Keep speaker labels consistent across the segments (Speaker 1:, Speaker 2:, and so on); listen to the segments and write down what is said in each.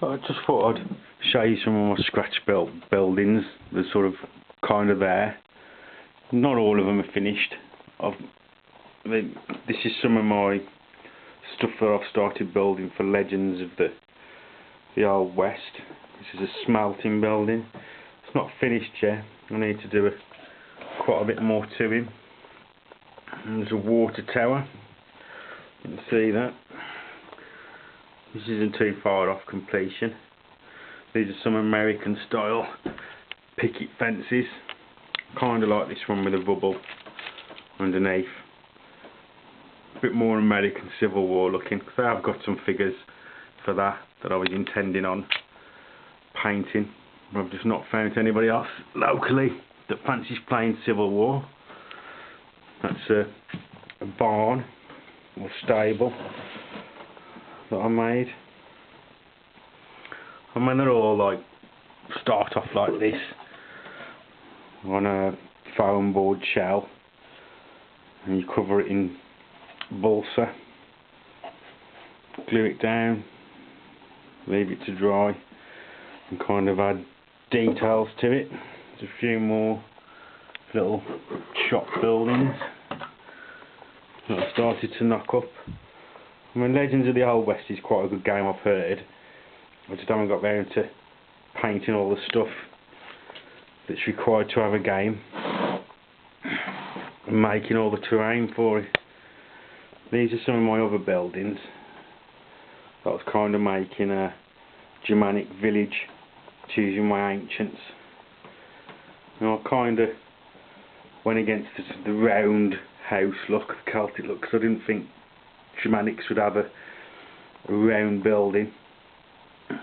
Speaker 1: I just thought I'd show you some of my scratch built buildings. They're sort of kind of there. Not all of them are finished. This is some of my stuff that I've started building for Legends of the Old West. This is a smelting building. It's not finished yet. I need to do quite a bit more to him. And there's a water tower. You can see that. This isn't too far off completion. These are some American style picket fences. Kind of like this one with a bubble underneath. A bit more American Civil War looking, because I've got some figures for that I was intending on painting. I've just not found anybody else locally that fancies playing Civil War. That's a barn or stable that I made. I mean, they're all like start off like this on a foam board shell, and you cover it in balsa, glue it down, leave it to dry, and kind of add details to it. There's a few more little shop buildings that I started to knock up. I mean, Legends of the Old West is quite a good game, I've heard. I just haven't got round to painting all the stuff that's required to have a game and making all the terrain for it. These are some of my other buildings that I was kind of making a Germanic village, choosing my ancients. And I kind of went against the round house look, the Celtic look, because I didn't think Germanics would have a round building. And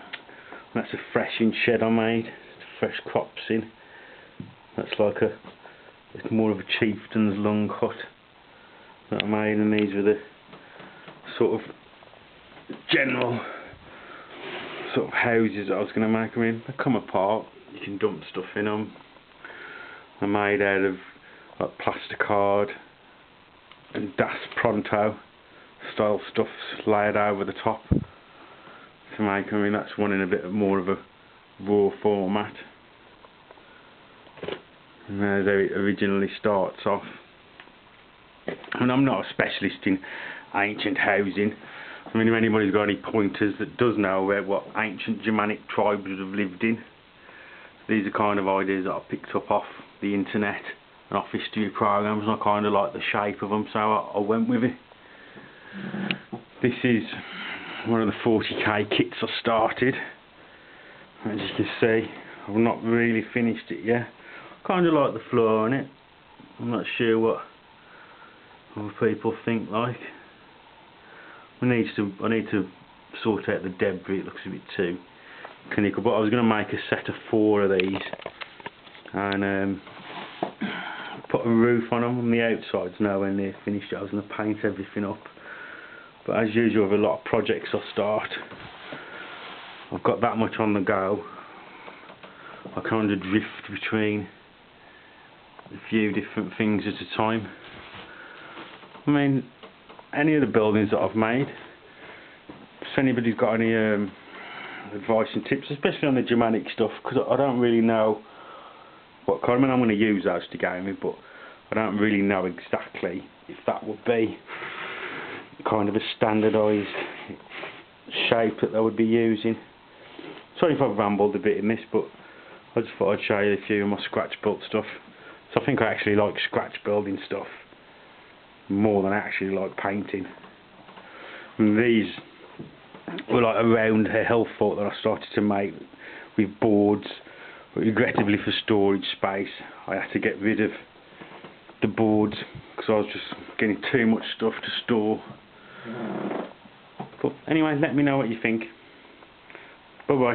Speaker 1: that's a threshing shed I made, fresh crops in. That's like it's more of a chieftain's lung hut that I made, and these were the sort of general sort of houses that I was going to make them in. They come apart, you can dump stuff in them. They're made out of like plasticard and Das Pronto style stuff laid over the top to make them. I mean, that's one in a bit more of a raw format. And there's how it originally starts off. And I'm not a specialist in ancient housing. I mean, if anybody's got any pointers that does know what ancient Germanic tribes would have lived in, these are kind of ideas that I picked up off the internet and off history programs, and I kind of like the shape of them, so I went with it. This is one of the 40k kits I started. As you can see, I've not really finished it yet. Kind of like the floor on it. I'm not sure what other people think like. I need to sort out the debris. It looks a bit too clinical, but I was going to make a set of 4 of these and put a roof on them. On the outside's nowhere near finished. I was going to paint everything up, but as usual with a lot of projects I start, I've got that much on the go, I kind of drift between a few different things at a time. I mean, any of the buildings that I've made, if anybody's got any advice and tips, especially on the Germanic stuff, because I don't really know what kind. I mean, I'm going to use those to game with, but I don't really know exactly if that would be kind of a standardised shape that they would be using. Sorry if I've rambled a bit in this, but I just thought I'd show you a few of my scratch built stuff. So I think I actually like scratch building stuff more than I actually like painting. And these were like around a hill fort that I started to make with boards, but regrettably for storage space I had to get rid of the boards because I was just getting too much stuff to store. But anyway, let me know what you think. Bye bye.